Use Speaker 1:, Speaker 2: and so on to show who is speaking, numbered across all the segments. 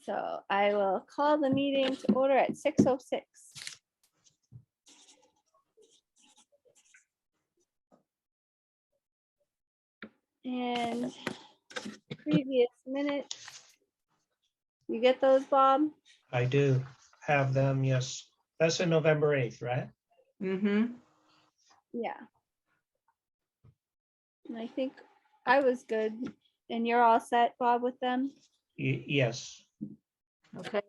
Speaker 1: So I will call the meeting to order at 6:06. And previous minutes. You get those, Bob?
Speaker 2: I do have them, yes. That's in November 8th, right?
Speaker 3: Mm-hmm.
Speaker 1: Yeah. And I think I was good. And you're all set, Bob, with them?
Speaker 2: Yes.
Speaker 3: Okay.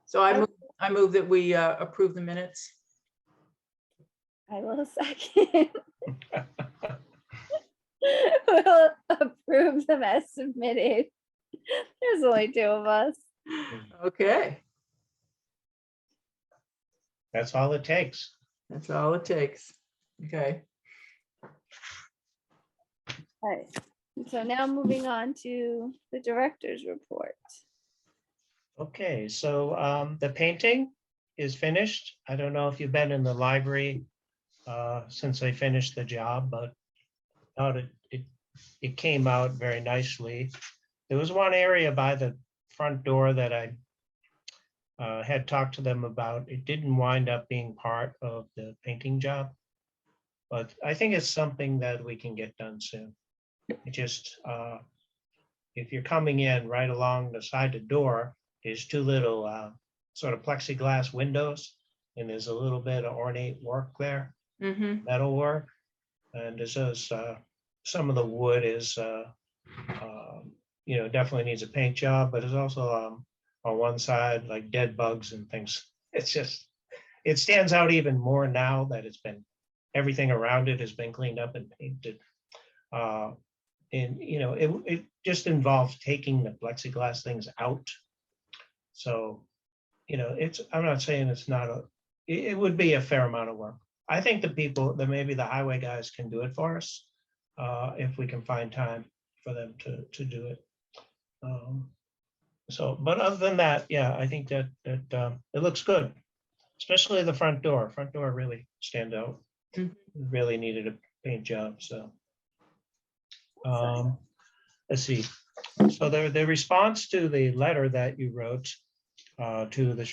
Speaker 3: So I move that we approve the minutes.
Speaker 1: I will second. We'll approve them as submitted. There's only two of us.
Speaker 3: Okay,
Speaker 2: That's all it takes.
Speaker 3: that's all it takes. Okay.
Speaker 1: All right. So now moving on to the director's report.
Speaker 2: Okay, so the painting is finished. I don't know if you've been in the library since I finished the job, but it came out very nicely. There was one area by the front door that I had talked to them about. It didn't wind up being part of the painting job, but I think it's something that we can get done soon. It just, if you're coming in right along the side of the door, there's two little sort of plexiglass windows, and there's a little bit of ornate work there,
Speaker 3: Mm-hmm.
Speaker 2: metal work. And this is, some of the wood is, definitely needs a paint job, but it's also on one side, like dead bugs and things. It's just, it stands out even more now that everything around it has been cleaned up and painted. And it just involves taking the plexiglass things out. So, I'm not saying it's not it would be a fair amount of work. I think that maybe the highway guys can do it for us, if we can find time for them to do it. But other than that, yeah, I think that it looks good, especially the front door. Front door really stand out.
Speaker 3: Mhm.
Speaker 2: Really needed a paint job, so. Let's see. So the response to the letter that you wrote to the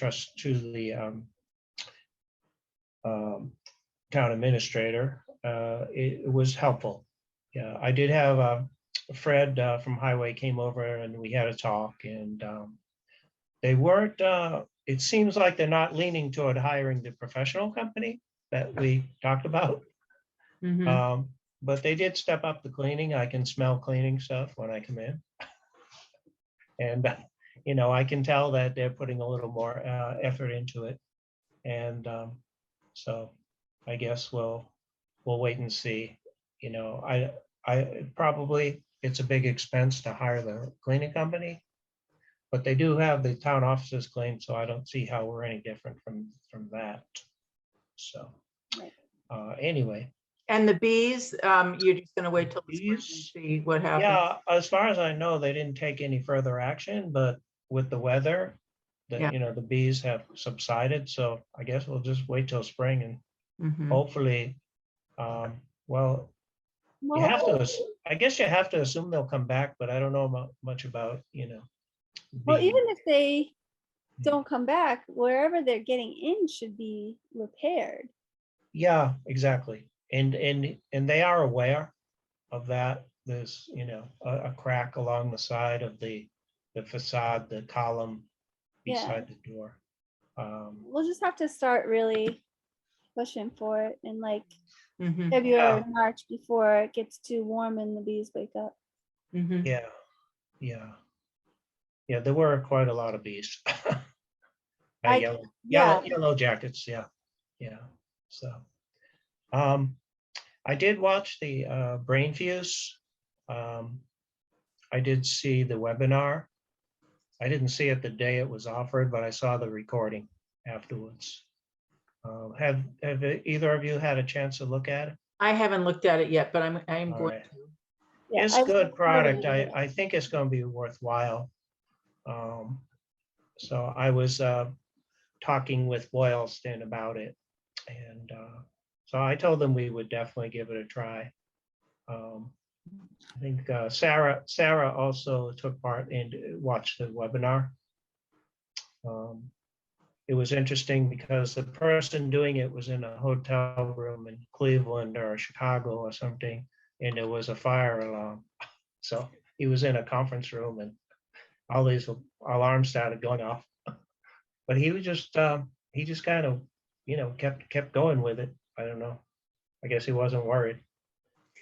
Speaker 2: town administrator, it was helpful. Yeah, I did have Fred from Highway came over and we had a talk, and they weren't. It seems like they're not leaning toward hiring the professional company that we talked about.
Speaker 3: Mm-hmm.
Speaker 2: But they did step up the cleaning. I can smell cleaning stuff when I come in. And, I can tell that they're putting a little more effort into it. And so I guess we'll wait and see. I probably, it's a big expense to hire the cleaning company, but they do have the town offices cleaned, so I don't see how we're any different from that. So anyway.
Speaker 3: And the bees, you're just gonna wait till the spring and
Speaker 2: Bees?
Speaker 3: see what happens?
Speaker 2: Yeah, as far as I know, they didn't take any further action, but with the weather,
Speaker 3: Yeah.
Speaker 2: the bees have subsided. So I guess we'll just wait till spring and
Speaker 3: Mhm.
Speaker 2: hopefully, well, you have to, I guess you have to assume they'll come back, but I don't know much about,
Speaker 1: Well,
Speaker 2: bees.
Speaker 1: even if they don't come back, wherever they're getting in should be repaired.
Speaker 2: Yeah, exactly. And they are aware of that. There's, a crack along the side of the facade, the column beside the door.
Speaker 1: We'll just have to start really pushing for it in like
Speaker 3: Mhm.
Speaker 1: February, March, before it gets too warm and the bees wake up.
Speaker 3: Mhm.
Speaker 2: Yeah, there were quite a lot of bees.
Speaker 1: Yeah.
Speaker 2: Yellow jackets, yeah. So, I did watch the Brain Fuse. I did see the webinar. I didn't see it the day it was offered, but I saw the recording afterwards. Have either of you had a chance to look at it?
Speaker 3: I haven't looked at it yet, but I'm
Speaker 2: All
Speaker 3: going
Speaker 2: right.
Speaker 3: to.
Speaker 1: Yeah,
Speaker 2: It's
Speaker 1: I've
Speaker 2: good
Speaker 1: heard
Speaker 2: product.
Speaker 1: of it.
Speaker 2: I think it's going to be worthwhile. So I was talking with Boylston about it, and so I told them we would definitely give it a try. I think Sarah also took part and watched the webinar. It was interesting because the person doing it was in a hotel room in Cleveland or Chicago or something, and there was a fire alarm. So he was in a conference room and all these alarms started going off. But he was just he just kind of, kept going with it. I don't know. I guess he wasn't worried.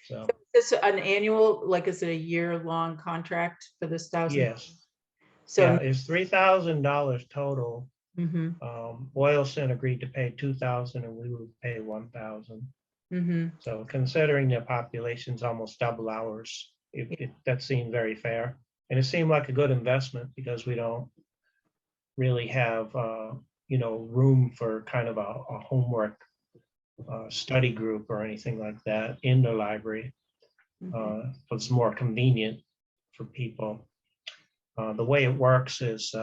Speaker 2: So
Speaker 3: Is this an annual, like, is it a year-long contract for this $1,000?
Speaker 2: yes,
Speaker 3: So,
Speaker 2: yeah, it's $3,000 total.
Speaker 3: mhm,
Speaker 2: Boylston agreed to pay 2,000 and we would pay 1,000.
Speaker 3: mhm.
Speaker 2: So considering the population's almost double ours, that seemed very fair. And it seemed like a good investment because we don't really have, room for kind of a homework study group or anything like that in the library. It's more convenient for people. The way it works is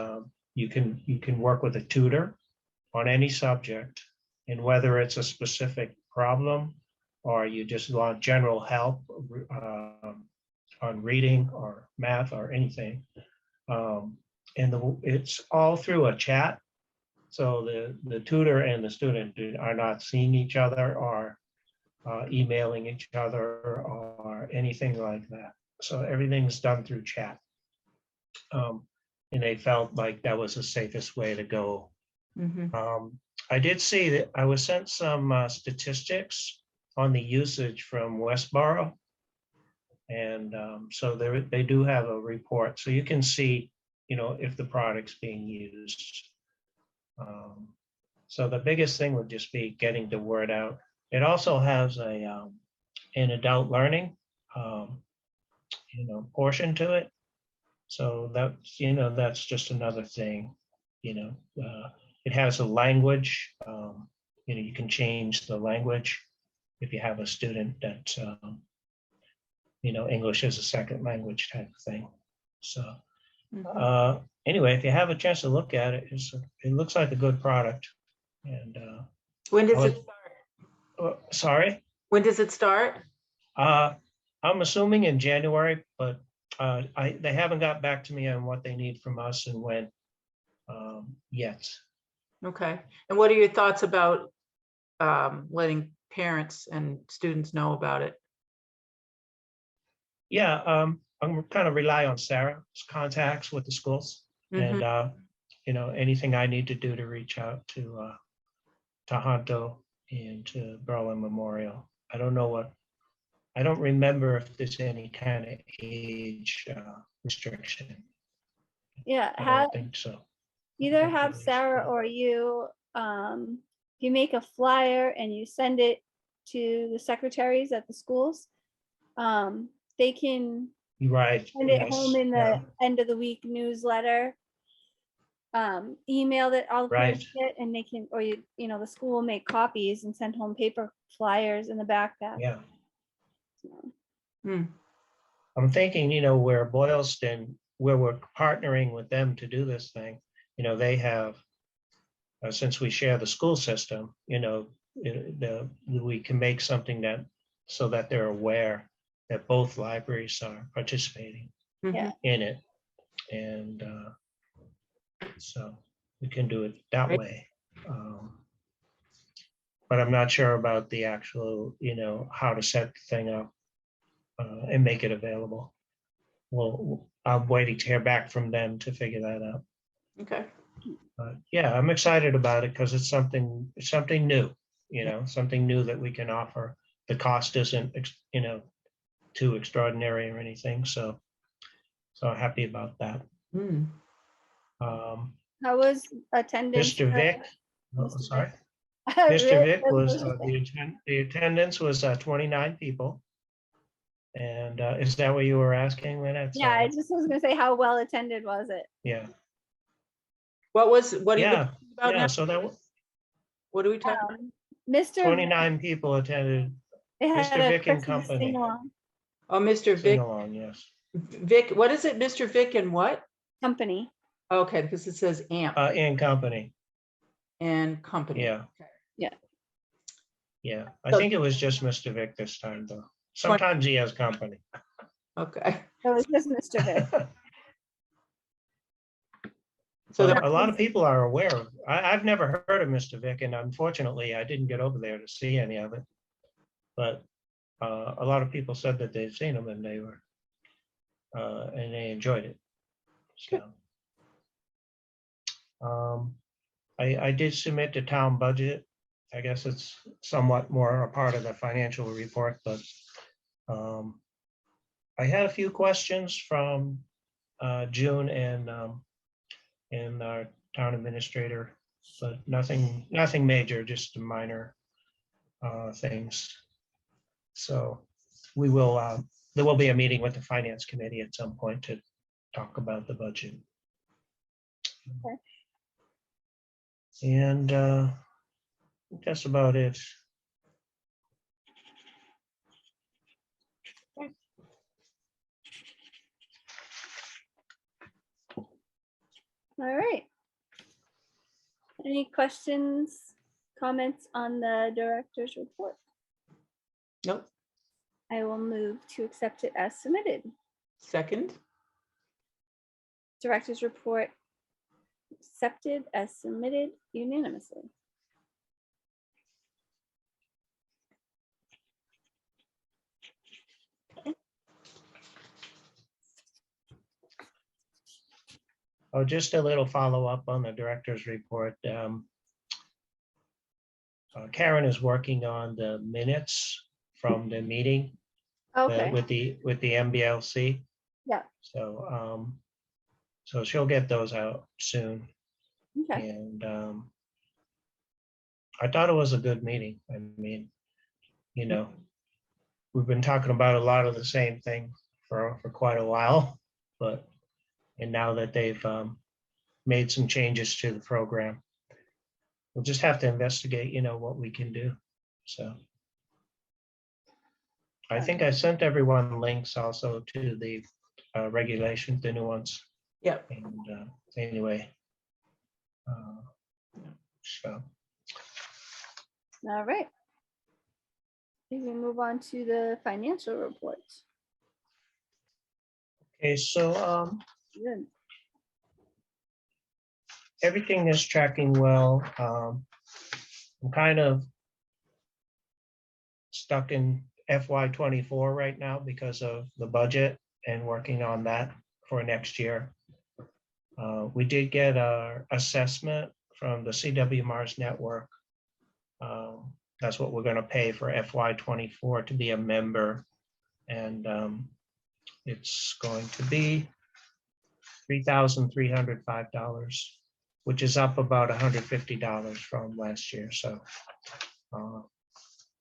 Speaker 2: you can work with a tutor on any subject, and whether it's a specific problem or you just want general help on reading or math or anything, and it's all through a chat. So the tutor and the student are not seeing each other or emailing each other or anything like that. So everything's done through chat. And they felt like that was the safest way to go. I did see that I was sent some statistics on the usage from Westboro. And so they do have a report. So you can see, if the product's being used. So the biggest thing would just be getting the word out. It also has an adult learning, portion to it. So that's just another thing. It has a language. You can change the language if you have a student that's English as a second language type of thing. So anyway, if you have a chance to look at it, it looks like a good product. And
Speaker 3: When does it start?
Speaker 2: sorry?
Speaker 3: When does it start?
Speaker 2: I'm assuming in January, but they haven't got back to me on what they need from us and when yet.
Speaker 3: Okay. And what are your thoughts about letting parents and students know about it?
Speaker 2: Yeah, I'm kind of rely on Sarah's contacts with the schools, and anything I need to do to reach out to Tohoto and to Berlin Memorial. I don't remember if there's any kind of age restriction.
Speaker 1: Yeah,
Speaker 2: I don't think so.
Speaker 1: either have Sarah or you, you make a flyer and you send it to the secretaries at the schools. They can
Speaker 2: Right.
Speaker 1: send it home in the end of the week newsletter. Email it all
Speaker 2: Right.
Speaker 1: and they can, or the school will make copies and send home paper flyers in the backpack.
Speaker 2: Yeah.
Speaker 1: So.
Speaker 2: I'm thinking, where Boylston, where we're partnering with them to do this thing, they have, since we share the school system, we can make something so that they're aware that both libraries are participating
Speaker 1: Yeah.
Speaker 2: in it. And so we can do it that way. But I'm not sure about the actual, how to set the thing up and make it available. Well, I'm waiting to hear back from them to figure that out.
Speaker 3: Okay.
Speaker 2: Yeah, I'm excited about it because it's something new, something new that we can offer. The cost isn't, too extraordinary or anything. So I'm happy about that.
Speaker 1: How was attendance?
Speaker 2: Mr. Vic,
Speaker 1: Mr.
Speaker 2: sorry.
Speaker 1: Vic.
Speaker 2: Mr. Vic was, the attendance was 29 people. And is that what you were asking, Lynette?
Speaker 1: Yeah, I just was gonna say, how well attended was it?
Speaker 2: Yeah.
Speaker 3: What are you talking about now?
Speaker 2: So
Speaker 3: What are we talking about?
Speaker 1: Mr.
Speaker 2: 29 people attended.
Speaker 1: They had
Speaker 2: Mr.
Speaker 1: a
Speaker 2: Vic and
Speaker 1: Christmas
Speaker 2: Company.
Speaker 1: sing-along.
Speaker 3: Oh, Mr.
Speaker 2: Sing
Speaker 3: Vic.
Speaker 2: along, yes.
Speaker 3: Vic, what is it? Mr. Vic and what?
Speaker 1: Company.
Speaker 3: Okay, because it says AMP
Speaker 2: And Company.
Speaker 3: and company.
Speaker 2: Yeah.
Speaker 3: Okay.
Speaker 1: Yeah.
Speaker 2: Yeah. I
Speaker 3: So-
Speaker 2: think it was just Mr. Vic this time, though. Sometimes he has company.
Speaker 3: Okay.
Speaker 1: It was just Mr. Vick.
Speaker 3: So
Speaker 2: Well,
Speaker 3: there,
Speaker 2: a lot of people are aware of, I've never heard of Mr. Vick, and unfortunately, I didn't get over there to see any of it. But a lot of people said that they've seen him and they were, and they enjoyed it. So, I did submit the town budget. I guess it's somewhat more a part of the financial report, but I had a few questions from June and our town administrator, but nothing major, just minor things. So we will, there will be a meeting with the finance committee at some point to talk about the budget.
Speaker 1: Okay.
Speaker 2: And that's about it.
Speaker 1: All right. Any questions, comments on the director's report?
Speaker 3: nope,
Speaker 1: I will move to accept it as submitted.
Speaker 3: second,
Speaker 1: Director's report accepted as submitted unanimously.
Speaker 2: Oh, just a little follow-up on the director's report. Karen is working on the minutes from the meeting
Speaker 1: Okay,
Speaker 2: with the MBLC.
Speaker 1: yeah,
Speaker 2: So, so she'll get those out soon.
Speaker 1: okay,
Speaker 2: And I thought it was a good meeting. I mean, you know, we've been talking about a lot of the same thing for quite a while, but, and now that they've made some changes to the program, we'll just have to investigate, you know, what we can do. So I think I sent everyone links also to the regulations, the new ones.
Speaker 3: yep.
Speaker 2: And anyway, so
Speaker 1: all right. We can move on to the financial report.
Speaker 2: okay, so
Speaker 1: Good.
Speaker 2: everything is tracking well. I'm kind of stuck in FY24 right now because of the budget and working on that for next year. We did get our assessment from the CW Mars network. That's what we're going to pay for FY24 to be a member. And it's going to be $3,305, which is up about $150 from last year. So,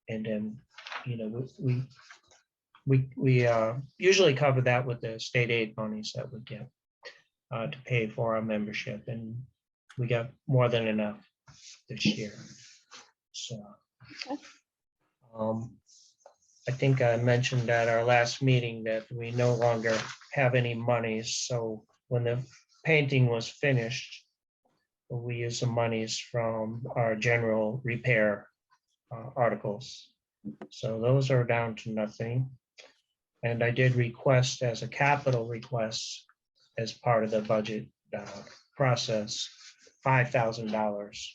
Speaker 2: and then, you know, we usually cover that with the state aid monies that we get to pay for our membership, and we got more than enough this year. So, I think I mentioned at our last meeting that we no longer have any monies. So when the painting was finished, we used some monies from our general repair articles. So those are down to nothing. And I did request as a capital request as part of the budget process, $5,000,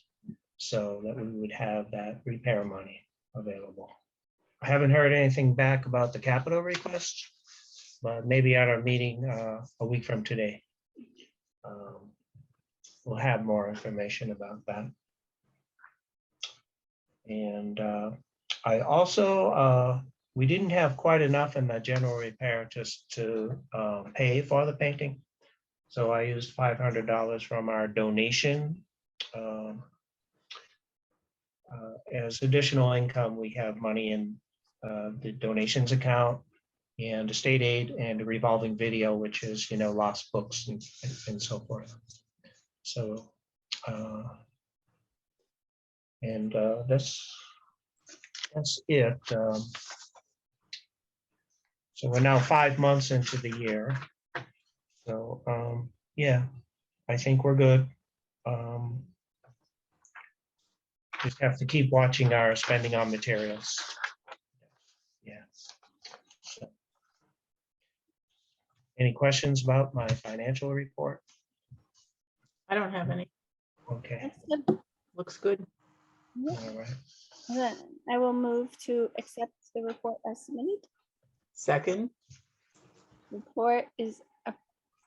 Speaker 2: so that we would have that repair money available. I haven't heard anything back about the capital request, but maybe at our meeting a week from today, we'll have more information about that. And I also, we didn't have quite enough in the general repair just to pay for the painting. So I used $500 from our donation. As additional income, we have money in the donations account and the state aid and the revolving video, which is, you know, lost books and so forth. So, and that's it. So we're now 5 months into the year. So yeah, I think we're good. Just have to keep watching our spending on materials. Yeah. So, Any questions about my financial report?
Speaker 3: I don't have any.
Speaker 2: Okay,
Speaker 1: That's good.
Speaker 3: Looks good.
Speaker 1: Yep.
Speaker 2: all right.
Speaker 1: And then I will move to accept the report as submitted.
Speaker 3: Second,
Speaker 1: Report is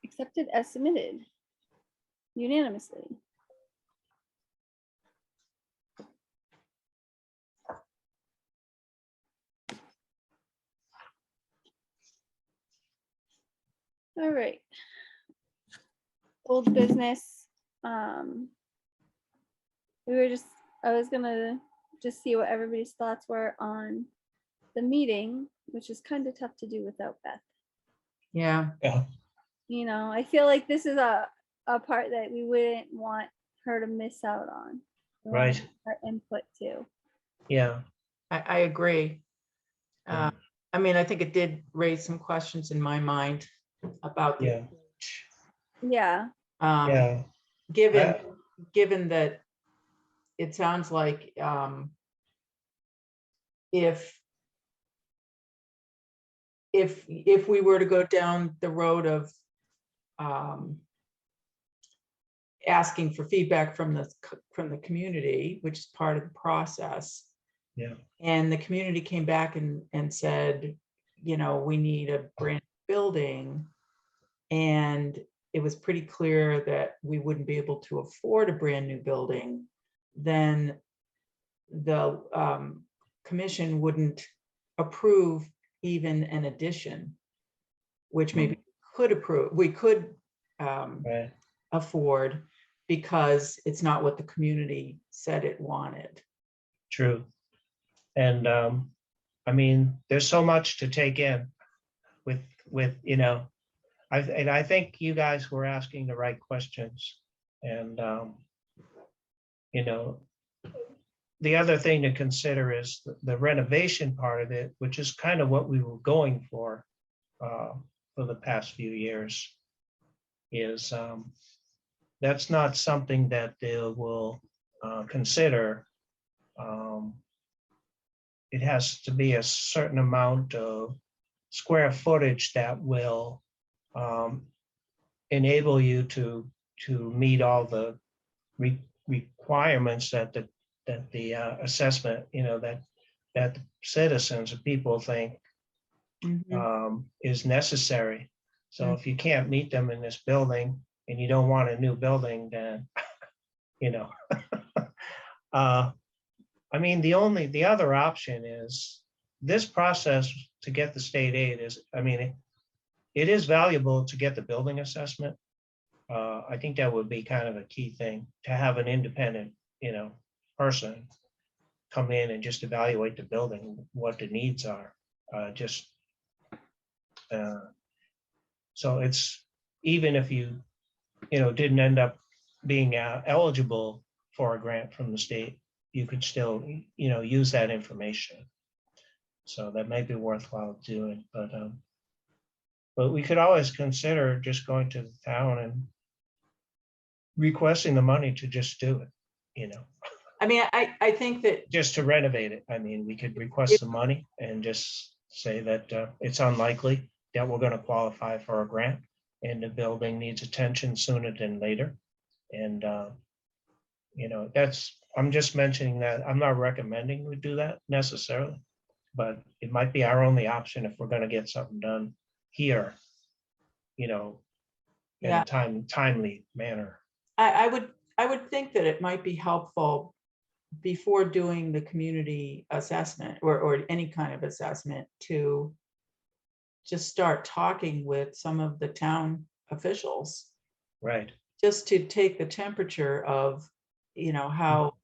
Speaker 1: accepted as submitted unanimously. All right. Old business. I was gonna just see what everybody's thoughts were on the meeting, which is kind of tough to do without Beth.
Speaker 3: yeah,
Speaker 2: Yeah,
Speaker 1: You know, I feel like this is a part that we wouldn't want her to miss out on. We want
Speaker 2: right.
Speaker 1: Her input too.
Speaker 2: Yeah,
Speaker 3: I agree.
Speaker 2: Yeah.
Speaker 3: I mean, I think it did raise some questions in my mind about the
Speaker 2: yeah,
Speaker 1: Yeah,
Speaker 2: yeah.
Speaker 3: given,
Speaker 2: I-
Speaker 3: given that it sounds like if we were to go down the road of asking for feedback from the community, which is part of the process,
Speaker 2: Yeah,
Speaker 3: and the community came back and said, you know, we need a brand new building, and it was pretty clear that we wouldn't be able to afford a brand new building, then the commission wouldn't approve even an addition, which maybe we could
Speaker 2: right.
Speaker 3: afford, because it's not what the community said it wanted.
Speaker 2: True. And I mean, there's so much to take in with and I think you guys were asking the right questions. And you know, the other thing to consider is the renovation part of it, which is kind of what we were going for the past few years, is that's not something that they will consider. Um, it has to be a certain amount of square footage that will enable you to meet all the requirements that the assessment, that citizens or people think is necessary. So if you can't meet them in this building and you don't want a new building, then I mean, the other option is this process to get the state aid is, I mean, it is valuable to get the building assessment. I think that would be kind of a key thing, to have an independent, person come in and just evaluate the building, what the needs are. So it's, even if you, didn't end up being eligible for a grant from the state, you could still, use that information. So that might be worthwhile doing, but we could always consider just going to the town and requesting the money to just do it,
Speaker 3: I mean, I think that
Speaker 2: just to renovate it. I mean, we could request some money and just say that it's unlikely that we're going to qualify for a grant, and the building needs attention sooner than later. And, I'm just mentioning that. I'm not recommending we do that necessarily, but it might be our only option if we're going to get something done here, in
Speaker 3: Yeah.
Speaker 2: a timely manner.
Speaker 3: I would think that it might be helpful before doing the community assessment or any kind of assessment to just start talking with some of the town officials,
Speaker 2: Right.
Speaker 3: just to take the temperature of, how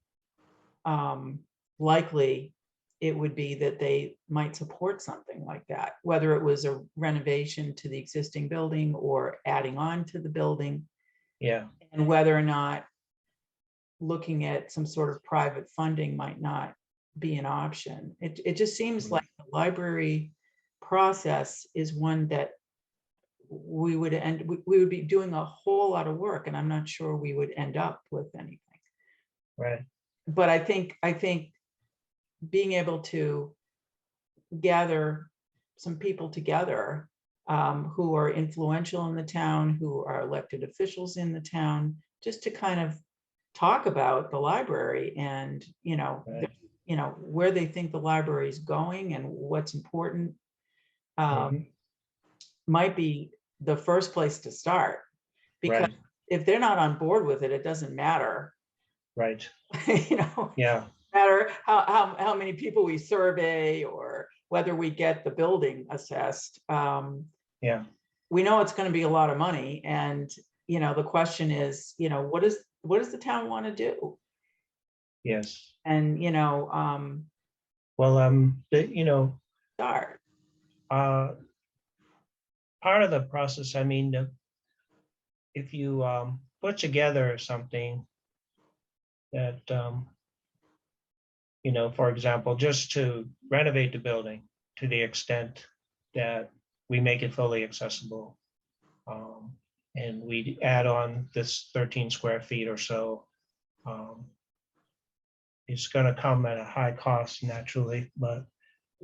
Speaker 3: likely it would be that they might support something like that, whether it was a renovation to the existing building or adding on to the building,
Speaker 2: Yeah.
Speaker 3: and whether or not looking at some sort of private funding might not be an option. It just seems like the library process is one that we would be doing a whole lot of work, and I'm not sure we would end up with anything.
Speaker 2: Right.
Speaker 3: But I think being able to gather some people together who are influential in the town, who are elected officials in the town, just to kind of talk about the library and,
Speaker 2: Right.
Speaker 3: where they think the library is going and what's important.
Speaker 2: Mhm.
Speaker 3: Might be the first place to start, because
Speaker 2: Right,
Speaker 3: if they're not on board with it, it doesn't matter.
Speaker 2: right.
Speaker 3: No
Speaker 2: Yeah,
Speaker 3: matter how many people we survey or whether we get the building assessed.
Speaker 2: yeah,
Speaker 3: We know it's going to be a lot of money, and the question is, what does the town want to do?
Speaker 2: yes.
Speaker 3: And
Speaker 2: Well,
Speaker 3: start.
Speaker 2: uh, part of the process, I mean, if you put together something that, for example, just to renovate the building to the extent that we make it fully accessible, and we add on this 13 square feet or so, um, it's going to come at a high cost naturally. But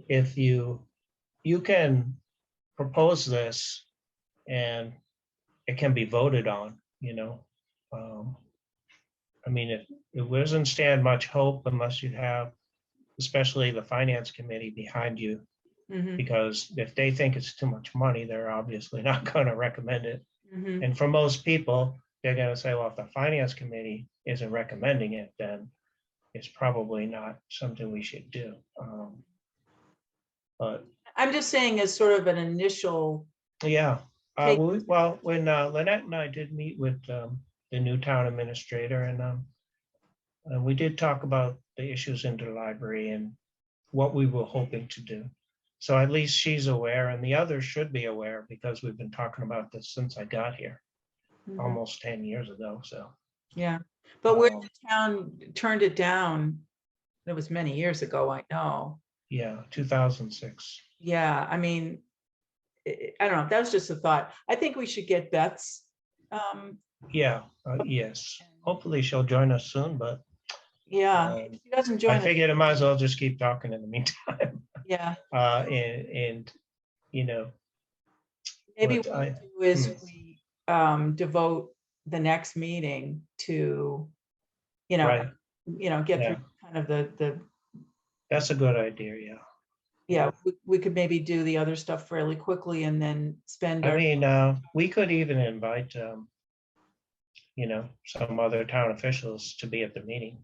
Speaker 2: if you can propose this and it can be voted on, um, I mean, it doesn't stand much hope unless you have, especially the finance committee behind you,
Speaker 3: Mhm,
Speaker 2: because if they think it's too much money, they're obviously not going to recommend it.
Speaker 3: mhm.
Speaker 2: And for most people, they're going to say, well, if the finance committee isn't recommending it, then it's probably not something we should do. But
Speaker 3: I'm just saying as sort of an initial
Speaker 2: yeah,
Speaker 3: take.
Speaker 2: well, when Lynette and I did meet with the new town administrator, and we did talk about the issues in the library and what we were hoping to do. So at least she's aware, and the others should be aware, because we've been talking about this since I got here
Speaker 3: Mhm,
Speaker 2: almost 10 years ago. So
Speaker 3: yeah, but where
Speaker 2: um,
Speaker 3: the town turned it down, it was many years ago, I know.
Speaker 2: yeah, 2006.
Speaker 3: Yeah, I mean, I don't know, that was just a thought. I think we should get Beth's. um,
Speaker 2: Yeah, yes. Hopefully she'll join us soon, but
Speaker 3: yeah, if
Speaker 2: um,
Speaker 3: she doesn't
Speaker 2: I
Speaker 3: join us,
Speaker 2: figured I might as well just keep talking in the meantime.
Speaker 3: yeah,
Speaker 2: And you know,
Speaker 3: maybe
Speaker 2: what
Speaker 3: what
Speaker 2: I,
Speaker 3: we do is
Speaker 2: hmm,
Speaker 3: we devote the next meeting to, you know,
Speaker 2: right,
Speaker 3: get through
Speaker 2: yeah,
Speaker 3: kind of the,
Speaker 2: that's a good idea, yeah.
Speaker 3: yeah, we could maybe do the other stuff fairly quickly and then spend
Speaker 2: I
Speaker 3: our,
Speaker 2: mean, we could even invite, some other town officials to be at the meeting.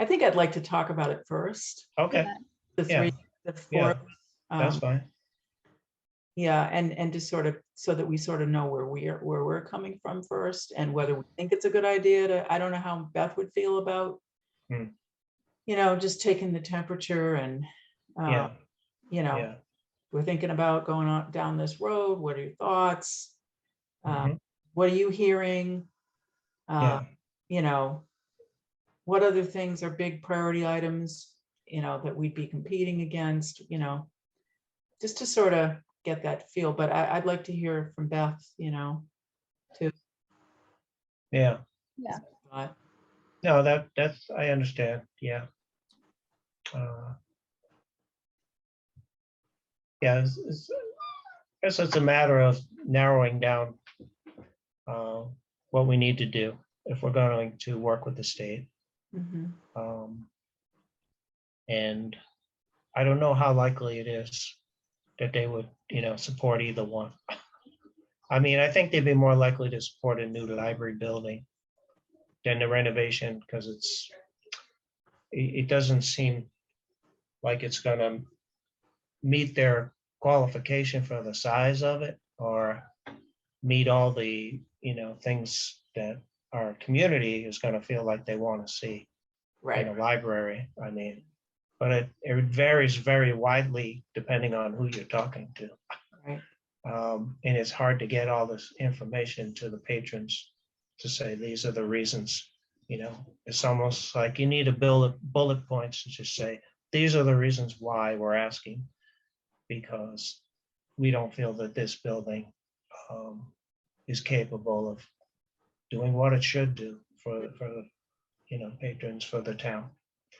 Speaker 3: I think I'd like to talk about it first,
Speaker 2: Okay,
Speaker 1: Yeah,
Speaker 3: the
Speaker 2: yeah,
Speaker 3: three, the four.
Speaker 2: yeah, that's
Speaker 3: um,
Speaker 2: fine.
Speaker 3: Yeah, and just sort of, so that we sort of know where we're coming from first, and whether we think it's a good idea to, I don't know how Beth would feel about,
Speaker 2: Hmm,
Speaker 3: just taking the temperature and, uh,
Speaker 2: yeah,
Speaker 3: you know,
Speaker 2: yeah,
Speaker 3: we're thinking about going on down this road. What are your thoughts?
Speaker 2: hmm,
Speaker 3: What are you hearing? Uh,
Speaker 2: yeah,
Speaker 3: you know, what other things are big priority items, that we'd be competing against, just to sort of get that feel. But I'd like to hear from Beth, too.
Speaker 2: yeah.
Speaker 1: yeah.
Speaker 3: But
Speaker 2: No, that's, I understand, yeah. Uh, yeah, I guess it's a matter of narrowing down uh, what we need to do if we're going to work with the state.
Speaker 3: mhm.
Speaker 2: Um, and I don't know how likely it is that they would, support either one. I mean, I think they'd be more likely to support a new library building than the renovation, because it doesn't seem like it's going to meet their qualification for the size of it, or meet all the, things that our community is going to feel like they want to see in
Speaker 3: Right.
Speaker 2: a library. I mean, but it varies very widely depending on who you're talking to.
Speaker 3: Right.
Speaker 2: And it's hard to get all this information to the patrons to say, these are the reasons. It's almost like you need a bullet points to just say, these are the reasons why we're asking, because we don't feel that this building um, is capable of doing what it should do for the patrons, for the town.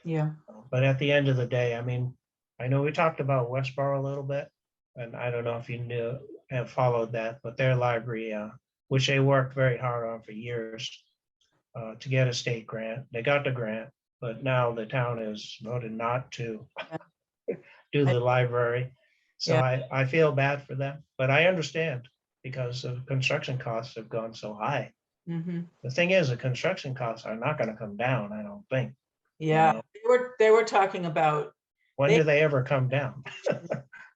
Speaker 3: Yeah.
Speaker 2: But at the end of the day, I mean, I know we talked about Westboro a little bit, and I don't know if you have followed that, but their library, which they worked very hard on for years, to get a state grant. They got the grant, but now the town has voted not to do the library. So
Speaker 3: Yeah.
Speaker 2: I feel bad for them, but I understand because the construction costs have gone so high.
Speaker 3: Mhm.
Speaker 2: The thing is, the construction costs are not gonna come down, I don't think.
Speaker 3: Yeah,
Speaker 2: know.
Speaker 3: they were talking about,
Speaker 2: When
Speaker 3: They-
Speaker 2: do they ever come down?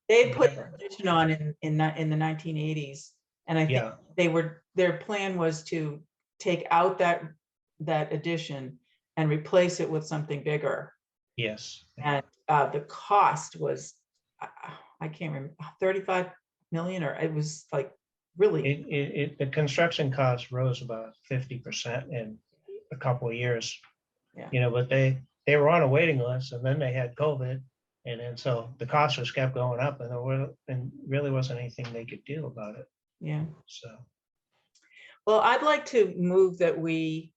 Speaker 3: they put
Speaker 2: Never.
Speaker 3: an addition on in the 1980s. And I think
Speaker 2: Yeah,
Speaker 3: their plan was to take out that addition and replace it with something bigger.
Speaker 2: yes.
Speaker 3: And the cost was, I can't remember, 35 million, or it was like really,
Speaker 2: The construction costs rose about 50% in a couple of years.
Speaker 3: Yeah.
Speaker 2: You know, but they were on a waiting list and then they had COVID. And then so the cost just kept going up and really wasn't anything they could do about it.
Speaker 3: yeah.
Speaker 2: So,
Speaker 3: Well, I'd like to move that we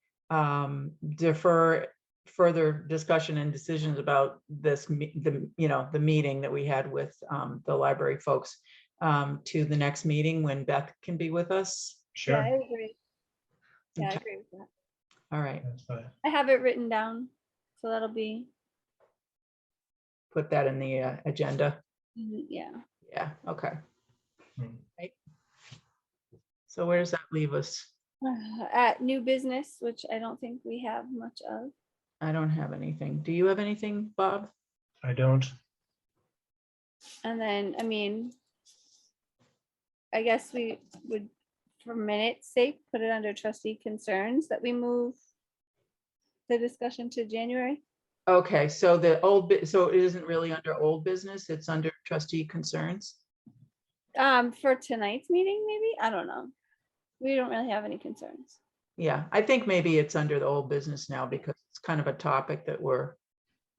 Speaker 3: defer further discussion and decisions about the meeting that we had with the library folks to the next meeting when Beth can be with us.
Speaker 1: Yeah, I
Speaker 2: sure.
Speaker 1: agree. Yeah, I
Speaker 3: Okay.
Speaker 1: agree with that.
Speaker 3: All right,
Speaker 2: That's fine.
Speaker 1: I have it written down, so that'll be,
Speaker 3: put that in the agenda.
Speaker 1: yeah.
Speaker 3: Yeah, okay.
Speaker 2: Hmm.
Speaker 3: Right. So where does that leave us?
Speaker 1: At new business, which I don't think we have much of.
Speaker 3: I don't have anything. Do you have anything, Bob?
Speaker 2: I don't.
Speaker 1: And then, I mean, I guess we would, for minute's sake, put it under trustee concerns that we move the discussion to January.
Speaker 3: Okay, so so it isn't really under old business, it's under trustee concerns?
Speaker 1: For tonight's meeting, maybe? I don't know. We don't really have any concerns.
Speaker 3: Yeah, I think maybe it's under the old business now because it's kind of a topic that we're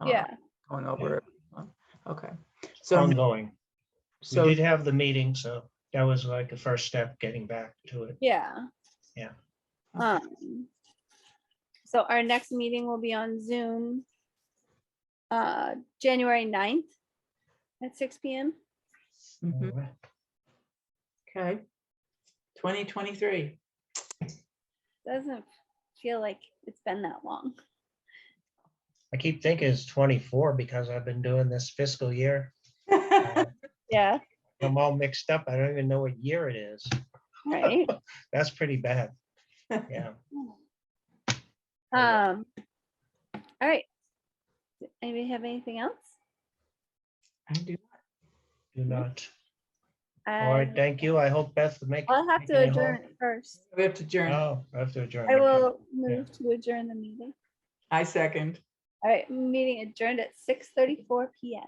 Speaker 1: Yeah,
Speaker 3: going over. Okay, so,
Speaker 2: Ongoing. We
Speaker 3: so,
Speaker 2: did have the meeting, so that was like the first step getting back to it.
Speaker 1: yeah.
Speaker 2: Yeah.
Speaker 1: So our next meeting will be on Zoom, January 9th at 6 p.m.
Speaker 3: mhm, okay. 2023.
Speaker 1: Doesn't feel like it's been that long.
Speaker 2: I keep thinking it's 24 because I've been doing this fiscal year.
Speaker 1: Yeah,
Speaker 2: I'm all mixed up. I don't even know what year it is.
Speaker 1: right.
Speaker 2: That's pretty bad. Yeah.
Speaker 1: All right. Anybody have anything else?
Speaker 3: I do.
Speaker 2: Do not. All right, thank you. I hope Beth will make.
Speaker 1: I'll have to
Speaker 2: making it
Speaker 1: adjourn
Speaker 2: home.
Speaker 1: it first.
Speaker 3: We have to adjourn.
Speaker 2: Oh, I have to adjourn.
Speaker 1: I
Speaker 2: okay.
Speaker 1: will move to adjourn the meeting.
Speaker 3: I second.
Speaker 1: All right, meeting adjourned at 6:34 p.m.